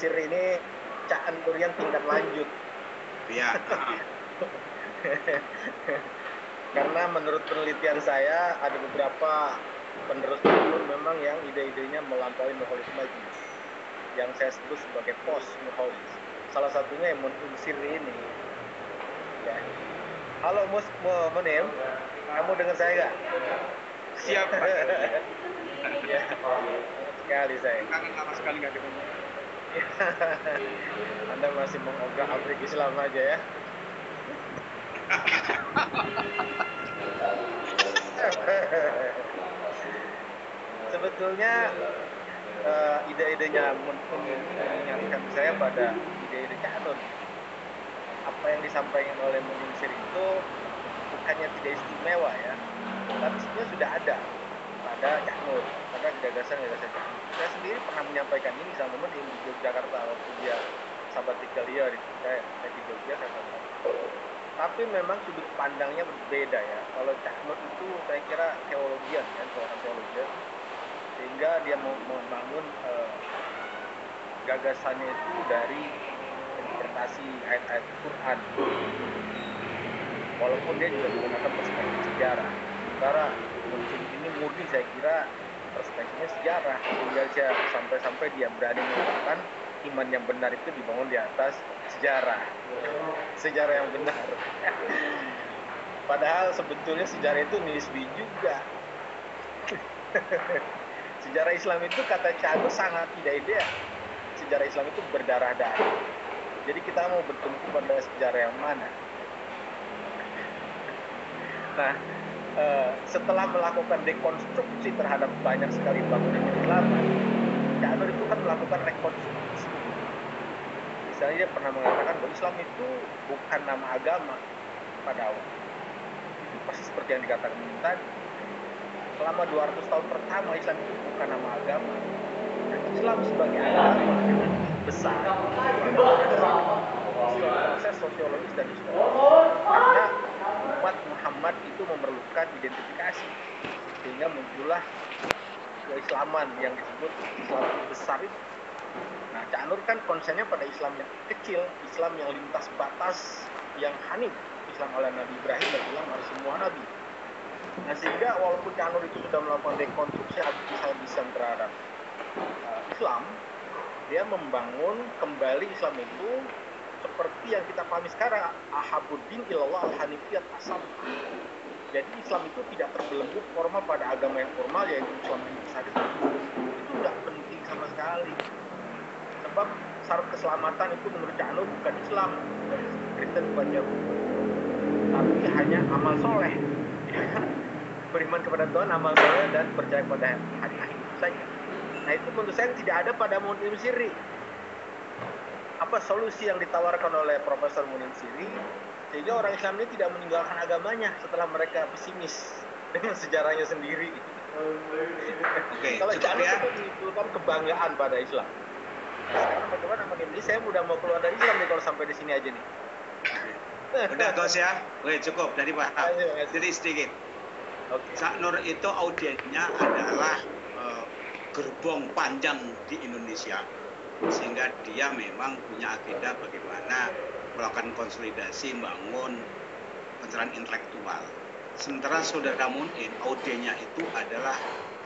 Sir ini Cak Nur yang tingkat lanjut. Iya. Karena menurut penelitian saya ada beberapa penerus Nur memang yang ide-idenya melampaui Nurholis Majlis, yang saya sebut sebagai post Nurholis. Salah satunya yang Sir ini. Ya. Halo Munim, kamu dengar saya nggak? Siap, Pak. Ya, sekali saya. Kangen lama sekali nggak ketemu. Anda masih mengobrak-abrik Islam aja ya. Sebetulnya ide-idenya mengingatkan saya pada ide-ide Cak Nur. Apa yang disampaikan oleh Munim Sir itu bukannya tidak istimewa ya, tapi sebenarnya sudah ada pada Cak Nur, pada gagasan-gagasan Cak Nur. Saya sendiri pernah menyampaikan ini sama Munim di Yogyakarta waktu dia sabbatical year itu. Saya di Jogja, saya sampaikan. Tapi memang sudut pandangnya berbeda ya. Kalau Cak Nur itu saya kira teologian kan, seorang teologian, sehingga dia mau membangun gagasannya itu dari interpretasi ayat-ayat Quran. Walaupun dia juga menggunakan perspektif sejarah. Sementara muncul ini murni saya kira perspektifnya sejarah. Tinggal sampai dia berani mengatakan iman yang benar itu dibangun di atas sejarah. Sejarah yang benar. Padahal sebetulnya sejarah itu nisbi juga. Sejarah Islam itu kata Cak Nur sangat tidak ideal. Sejarah Islam itu berdarah-darah. Jadi kita mau bertumpu pada sejarah yang mana? Nah, setelah melakukan dekonstruksi terhadap banyak sekali bangunan keislaman, Cak Nur itu kan melakukan rekonstruksi. Misalnya dia pernah mengatakan bahwa Islam itu bukan nama agama pada awal. Itu persis seperti yang dikatakan tadi. Selama 200 tahun pertama Islam itu bukan nama agama. Dan Islam sebagai agama besar proses sosiologis dan historis. Karena umat Muhammad itu memerlukan identifikasi, sehingga muncullah keislaman yang disebut Islam besar itu. Nah, Cak Nur kan konsennya pada Islam yang kecil, Islam yang lintas batas, yang hanif, Islam ala Nabi Ibrahim dan Islam ala semua Nabi. Nah, sehingga walaupun Cak Nur itu sudah melakukan dekonstruksi habis-habisan terhadap Islam, dia membangun kembali Islam itu seperti yang kita pahami sekarang, ahabuddin ilallah al-hanifiyat asam. Jadi Islam itu tidak terbelenggu formal pada agama yang formal, yaitu Islam yang besar itu nggak penting sama sekali. Sebab syarat keselamatan itu menurut Cak Nur bukan Islam, bukan Kristen, bukan Yahudi, tapi hanya amal soleh. Beriman kepada Tuhan, amal soleh, dan percaya pada hari akhir itu saja. Nah, itu menurut saya tidak ada pada Munim Siri. Apa solusi yang ditawarkan oleh Profesor Munim Siri sehingga orang Islam ini tidak meninggalkan agamanya setelah mereka pesimis dengan sejarahnya sendiri? Oke, kalau cukup ya. Itu menunjukkan kebanggaan pada Islam. Nah, sekarang bagaimana Munim ini? Saya udah mau keluar dari Islam nih kalau sampai di sini aja nih. Udah Gus ya. Oke, cukup dari paham. Jadi sedikit. Okay. Cak Nur itu audiennya adalah gerbong panjang di Indonesia, sehingga dia memang punya agenda bagaimana melakukan konsolidasi, membangun pencerahan intelektual. Sementara saudara Munim, audiennya itu adalah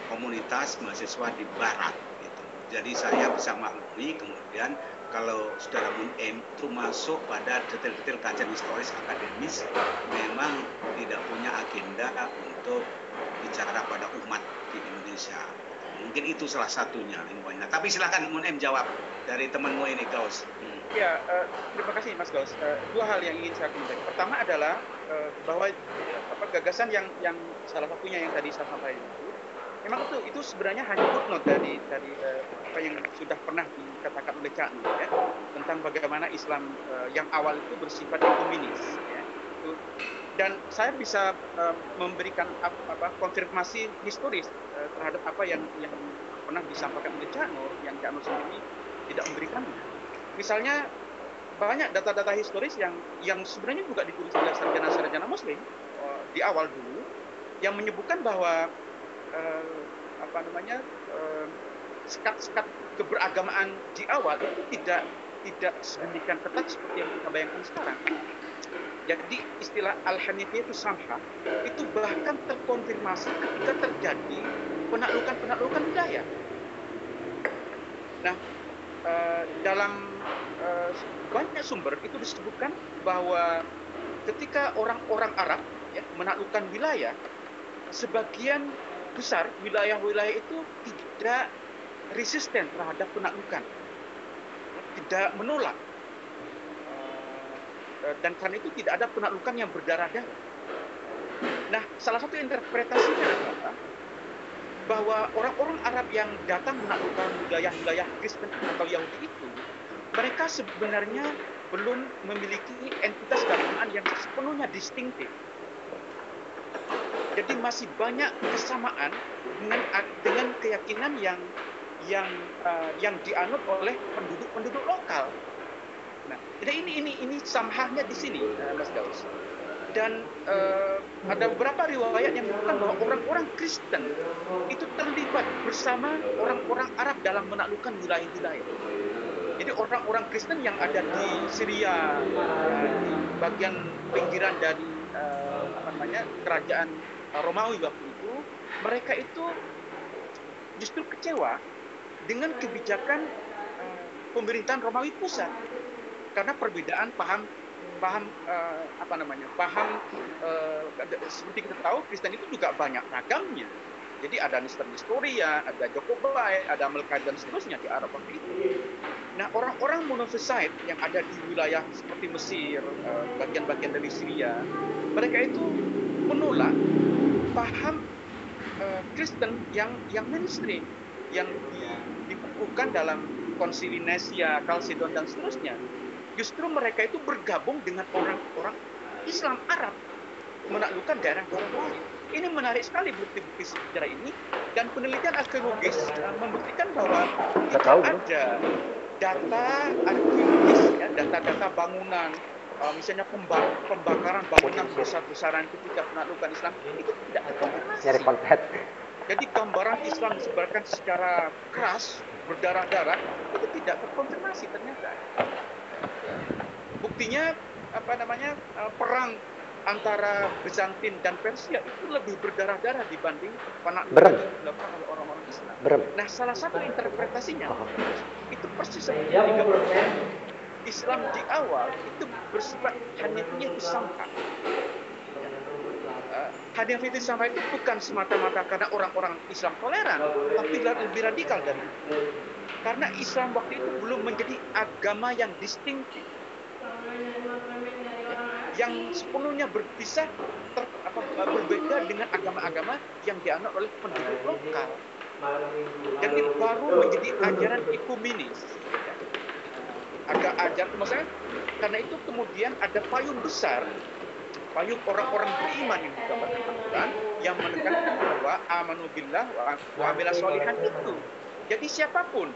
komunitas mahasiswa di Barat. Gitu. Jadi saya bisa maklumi kemudian kalau saudara Munim itu masuk pada detail-detail kajian historis akademis, memang tidak punya agenda untuk bicara pada umat di Indonesia. Mungkin itu salah satunya infonya. Tapi silakan Munim jawab dari temanmu ini, Klaus. Ya, terima kasih Mas Klaus. Dua hal yang ingin saya komentari. Pertama adalah bahwa gagasan yang salah satunya yang tadi saya sampaikan itu, memang itu sebenarnya hanya footnote dari apa yang sudah pernah dikatakan oleh Cak Nur ya, tentang bagaimana Islam yang awal itu bersifat ekumenis. Ya. Dan saya bisa memberikan konfirmasi historis terhadap apa yang pernah disampaikan oleh Cak Nur, yang Cak Nur sendiri tidak memberikannya. Misalnya banyak data-data historis yang sebenarnya juga ditulis oleh sarjana-sarjana Muslim di awal dulu, yang menyebutkan bahwa sekat-sekat keberagamaan di awal itu tidak sedemikian ketat seperti yang kita bayangkan sekarang. Jadi istilah al-hanifiyah itu samha itu bahkan terkonfirmasi ketika terjadi penaklukan wilayah. Nah, dalam banyak sumber itu disebutkan bahwa ketika orang-orang Arab ya, menaklukkan wilayah, sebagian besar wilayah-wilayah itu tidak resisten terhadap penaklukan, tidak menolak, dan karena itu tidak ada penaklukan yang berdarah-darah. Nah, salah satu interpretasinya adalah bahwa orang-orang Arab yang datang menaklukkan wilayah-wilayah Kristen atau Yahudi itu, mereka sebenarnya belum memiliki entitas keagamaan yang sepenuhnya distintif. Jadi masih banyak kesamaan dengan keyakinan yang dianut oleh penduduk lokal. Nah, jadi ini samhahnya di sini, Mas Daus. Dan ada beberapa riwayat yang menyebutkan bahwa orang-orang Kristen itu terlibat bersama orang-orang Arab dalam menaklukkan wilayah-wilayah. Jadi orang-orang Kristen yang ada di Syria, di bagian pinggiran dari kerajaan Romawi waktu itu, mereka itu justru kecewa dengan kebijakan pemerintahan Romawi pusat karena perbedaan paham seperti kita tahu Kristen itu juga banyak ragamnya. Jadi ada Nestoria, ada Jacobite, ada Melkite dan seterusnya di Arab waktu itu. Nah, orang-orang monophysite yang ada di wilayah seperti Mesir, bagian-bagian dari Syria, mereka itu menolak paham Kristen yang mainstream, yang dikukuhkan dalam Konsili Nesia, Chalcedon dan seterusnya. Justru mereka itu bergabung dengan orang-orang Islam Arab menaklukkan daerah-daerah lain. Ini menarik sekali bukti-bukti sejarah ini, dan penelitian arkeologis membuktikan bahwa tidak ada data arkeologis, ya, data-data bangunan, misalnya pembakaran bangunan besar-besaran ketika penaklukan Islam itu tidak terkonfirmasi. Jadi gambaran Islam disebarkan secara keras, berdarah-darah, itu tidak terkonfirmasi ternyata. Buktinya perang antara Bizantin dan Persia itu lebih berdarah-darah dibanding penaklukan yang dilakukan oleh orang-orang Islam. Nah, salah satu interpretasinya itu persis seperti yang digambarkan. Islam di awal itu bersifat hanifiyah samha. Hanifiyah samha itu bukan semata-mata karena orang-orang Islam toleran, tapi lebih radikal dari itu. Karena Islam waktu itu belum menjadi agama yang distintif, yang sepenuhnya berbeda dengan agama-agama yang dianut oleh penduduk lokal. Jadi baru menjadi ajaran ekumenis. Agak ajar, maksudnya karena itu kemudian ada payung besar, payung orang-orang beriman yang digambarkan Al-Quran yang menekankan bahwa amanu billah wa amila sholihan itu. Jadi siapapun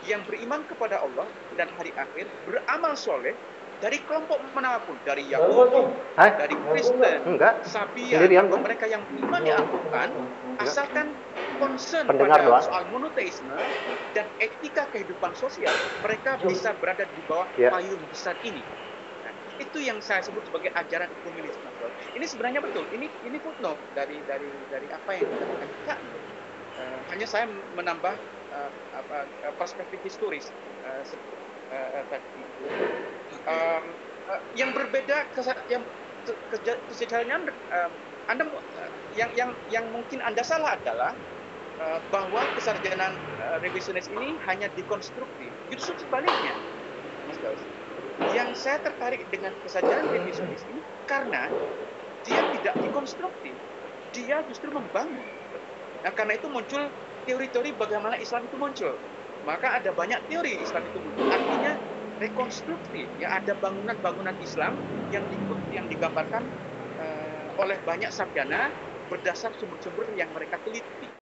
yang beriman kepada Allah dan hari akhir, beramal soleh, dari kelompok manapun, dari Yahudi, dari Kristen, Sabian, atau mereka yang beriman di Al-Quran, asalkan concern pada soal monoteisme dan etika kehidupan sosial, mereka bisa berada di bawah payung besar ini. Nah, itu yang saya sebut sebagai ajaran ekumenisme. Ini sebenarnya betul. Ini footnote dari apa yang dikatakan kita. Hanya saya menambah perspektif historis tadi. Yang berbeda kesejarannya Anda yang mungkin Anda salah adalah bahwa kesarjanaan revisionis ini hanya dekonstruktif. Justru sebaliknya, Mas Daus. Yang saya tertarik dengan kesarjanaan revisionis ini karena dia tidak dekonstruktif, dia justru membangun. Nah, karena itu muncul teori-teori bagaimana Islam itu muncul. Maka ada banyak teori Islam itu muncul. Artinya rekonstruktif, ya, ada bangunan-bangunan Islam yang digambarkan oleh banyak sarjana berdasar sumber-sumber yang mereka teliti.